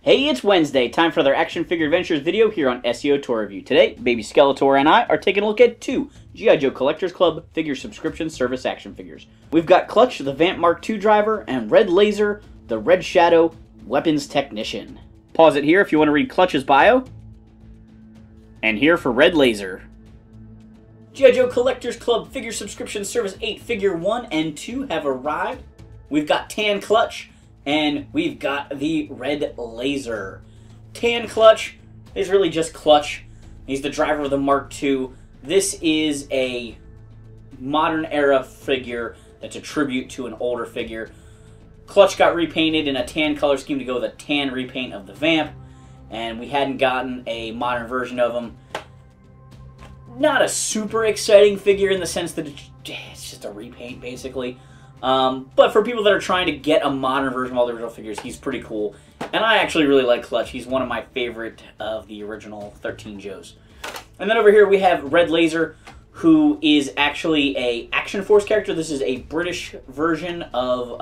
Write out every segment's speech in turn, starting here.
Hey, it's Wednesday, time for another Action Figure Adventures video here on SEO Toy Review. Today, Baby Skeletor and I are taking a look at two G.I. Joe Collectors Club figure subscription service action figures. We've got Clutch, the Vamp Mark II driver, and Red Laser, the Red Shadow weapons technician. Pause it here if you want to read Clutch's bio. And here for Red Laser. G.I. Joe Collectors Club figure subscription service 8 figure 1 and 2 have arrived. We've got Tan Clutch, and we've got the Red Laser. Tan Clutch is really just Clutch. He's the driver of the Mark II. This is a modern era figure that's a tribute to an older figure. Clutch got repainted in a tan color scheme to go with a tan repaint of the Vamp, and we hadn't gotten a modern version of him. Not a super exciting figure in the sense that it's just a repaint, basically. But for people that are trying to get a modern version of all the original figures, he's pretty cool. And I actually really like Clutch. He's one of my favorite of the original 13 Joes. And then over here we have Red Laser, who is actually a Action Force character. This is a British version of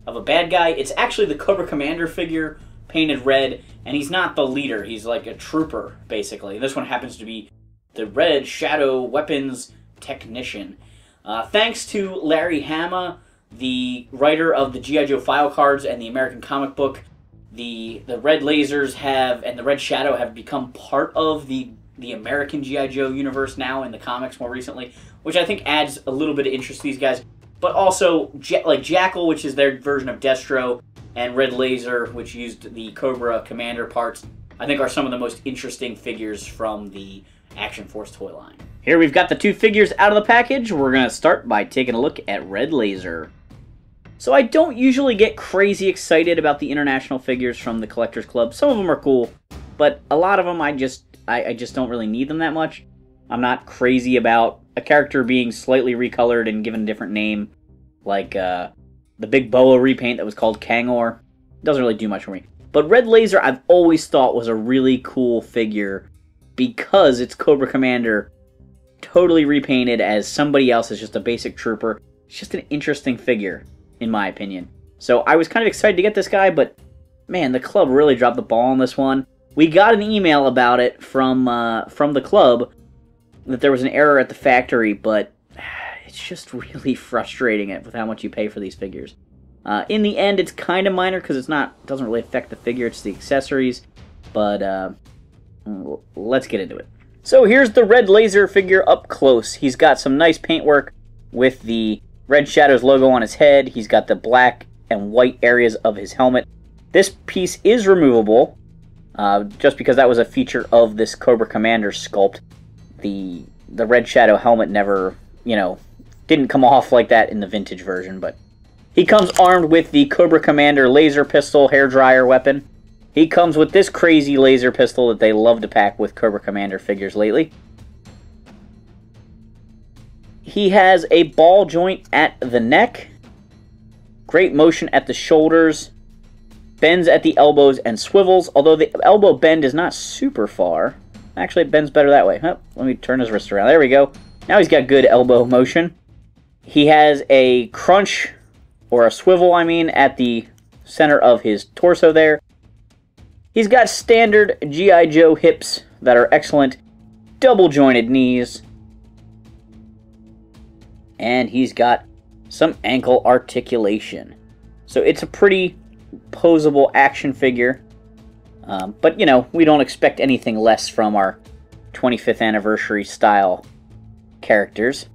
a bad guy. It's actually the Cobra Commander figure painted red, and he's not the leader. He's like a trooper, basically. This one happens to be the Red Shadow weapons technician. Thanks to Larry Hama, the writer of the G.I. Joe file cards and the American comic book, the Red Lasers and the Red Shadow have become part of the American G.I. Joe universe now in the comics more recently, which I think adds a little bit of interest to these guys. But also, like Jackal, which is their version of Destro, and Red Laser, which used the Cobra Commander parts, I think are some of the most interesting figures from the Action Force toy line. Here we've got the two figures out of the package. We're going to start by taking a look at Red Laser. So I don't usually get crazy excited about the international figures from the Collectors Club. Some of them are cool, but a lot of them I just don't really need them that much. I'm not crazy about a character being slightly recolored and given a different name, like the Big Boa repaint that was called Kangor. Doesn't really do much for me. But Red Laser I've always thought was a really cool figure because it's Cobra Commander totally repainted as somebody else, as just a basic trooper. It's just an interesting figure, in my opinion. So I was kind of excited to get this guy, but man, the club really dropped the ball on this one. We got an email about it from the club that there was an error at the factory, but it's just really frustrating with how much you pay for these figures. In the end, it's kind of minor because it doesn't really affect the figure, it's the accessories. But let's get into it. So here's the Red Laser figure up close. He's got some nice paintwork with the Red Shadow's logo on his head. He's got the black and white areas of his helmet. This piece is removable, just because that was a feature of this Cobra Commander sculpt. The Red Shadow helmet never, didn't come off like that in the vintage version, but he comes armed with the Cobra Commander laser pistol hairdryer weapon. He comes with this crazy laser pistol that they love to pack with Cobra Commander figures lately. He has a ball joint at the neck, great motion at the shoulders, bends at the elbows and swivels, although the elbow bend is not super far. Actually, it bends better that way. Oh, let me turn his wrist around. There we go. Now he's got good elbow motion. He has a crunch, or a swivel, at the center of his torso there. He's got standard G.I. Joe hips that are excellent, double-jointed knees, and he's got some ankle articulation. So it's a pretty posable action figure, but, we don't expect anything less from our 25th anniversary style characters.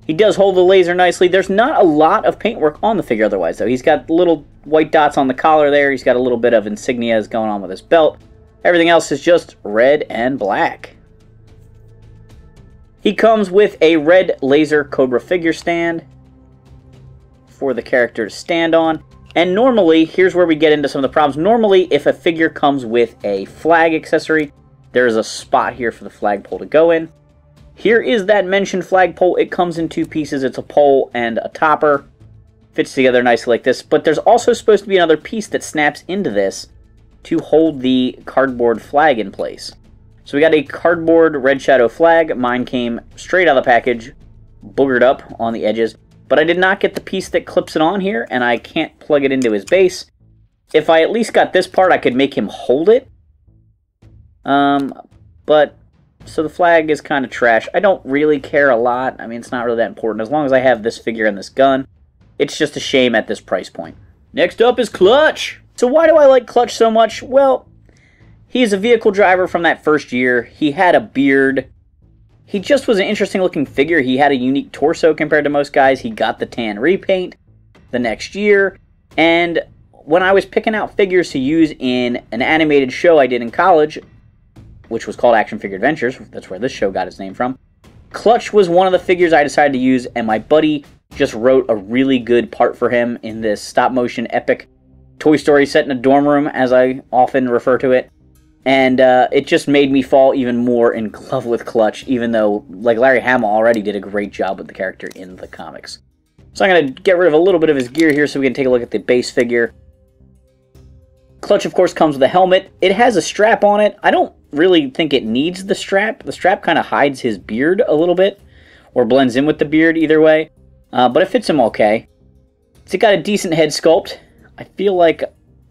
He does hold the laser nicely. There's not a lot of paintwork on the figure otherwise, though. He's got little white dots on the collar there. He's got a little bit of insignias going on with his belt. Everything else is just red and black. He comes with a Red Laser Cobra figure stand for the character to stand on. And normally, here's where we get into some of the problems. Normally, if a figure comes with a flag accessory, there is a spot here for the flagpole to go in. Here is that mentioned flagpole. It comes in two pieces. It's a pole and a topper. Fits together nicely like this. But there's also supposed to be another piece that snaps into this to hold the cardboard flag in place. So we got a cardboard Red Shadow flag. Mine came straight out of the package, boogered up on the edges. But I did not get the piece that clips it on here, and I can't plug it into his base. If I at least got this part, I could make him hold it. But, so the flag is kind of trash. I don't really care a lot. I mean, it's not really that important. As long as I have this figure and this gun, it's just a shame at this price point. Next up is Clutch. So why do I like Clutch so much? Well, he's a vehicle driver from that first year. He had a beard. He just was an interesting looking figure. He had a unique torso compared to most guys. He got the tan repaint the next year. And when I was picking out figures to use in an animated show I did in college, which was called Action Figure Adventures, that's where this show got its name from, Clutch was one of the figures I decided to use, and my buddy just wrote a really good part for him in this stop-motion epic Toy Story set in a dorm room, as I often refer to it. And it just made me fall even more in love with Clutch, even though, like, Larry Hamill already did a great job with the character in the comics. So I'm going to get rid of a little bit of his gear here so we can take a look at the base figure. Clutch, of course, comes with a helmet. It has a strap on it. I don't really think it needs the strap. The strap kind of hides his beard a little bit, or blends in with the beard, either way. But it fits him okay. It's got a decent head sculpt. I feel like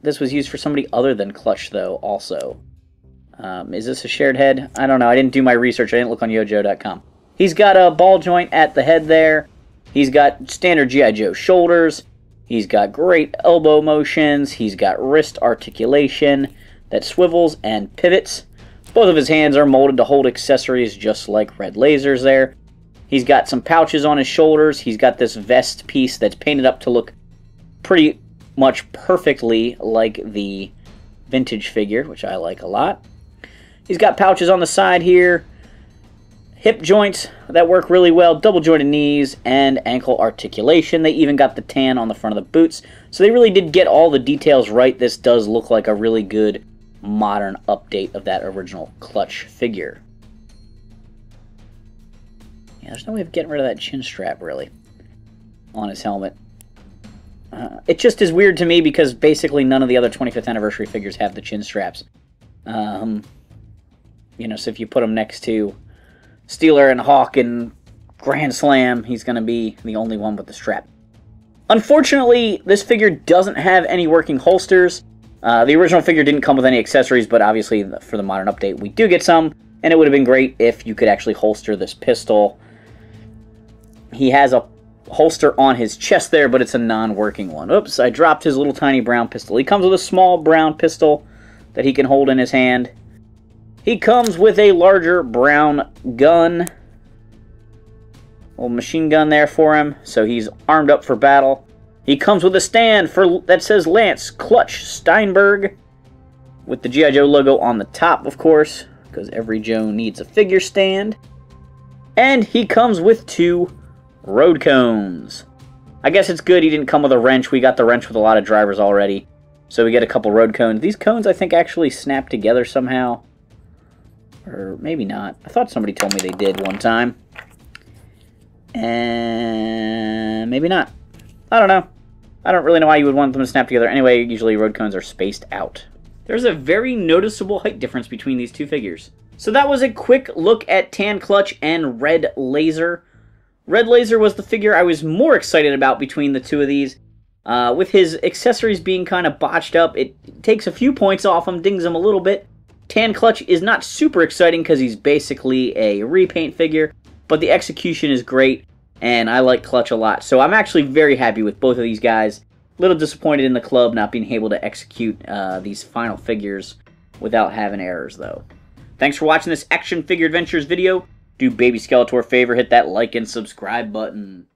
this was used for somebody other than Clutch, though, also. Is this a shared head? I don't know. I didn't do my research. I didn't look on yojo.com. He's got a ball joint at the head there. He's got standard G.I. Joe shoulders. He's got great elbow motions. He's got wrist articulation that swivels and pivots. Both of his hands are molded to hold accessories just like red lasers there. He's got some pouches on his shoulders. He's got this vest piece that's painted up to look pretty much perfectly like the vintage figure, which I like a lot. He's got pouches on the side here, hip joints that work really well, double jointed knees, and ankle articulation. They even got the tan on the front of the boots. So they really did get all the details right. This does look like a really good modern update of that original Clutch figure. Yeah, there's no way of getting rid of that chin strap, really, on his helmet. It just is weird to me because basically none of the other 25th anniversary figures have the chin straps. You know, so if you put them next to Steeler and Hawk and Grand Slam, he's going to be the only one with the strap. Unfortunately, this figure doesn't have any working holsters. The original figure didn't come with any accessories, but obviously for the modern update we do get some, and it would have been great if you could actually holster this pistol. He has a holster on his chest there, but it's a non-working one. Oops, I dropped his little tiny brown pistol. He comes with a small brown pistol that he can hold in his hand. He comes with a larger brown gun. Little machine gun there for him, so he's armed up for battle. He comes with a stand that says Lance Clutch Steinberg, with the G.I. Joe logo on the top, of course, because every Joe needs a figure stand. And he comes with 2 road cones. I guess it's good he didn't come with a wrench. We got the wrench with a lot of drivers already, so we get a couple road cones. These cones, I think, actually snap together somehow. Or maybe not. I thought somebody told me they did one time. And maybe not. I don't know. I don't really know why you would want them to snap together. Anyway, usually road cones are spaced out. There's a very noticeable height difference between these two figures. So that was a quick look at Tan Clutch and Red Laser. Red Laser was the figure I was more excited about between the two of these. With his accessories being kind of botched up, it takes a few points off him, dings him a little bit. Tan Clutch is not super exciting because he's basically a repaint figure, but the execution is great, and I like Clutch a lot. So I'm actually very happy with both of these guys. A little disappointed in the club not being able to execute these final figures without having errors, though. Thanks for watching this Action Figure Adventures video. Do Baby Skeletor a favor, hit that like and subscribe button.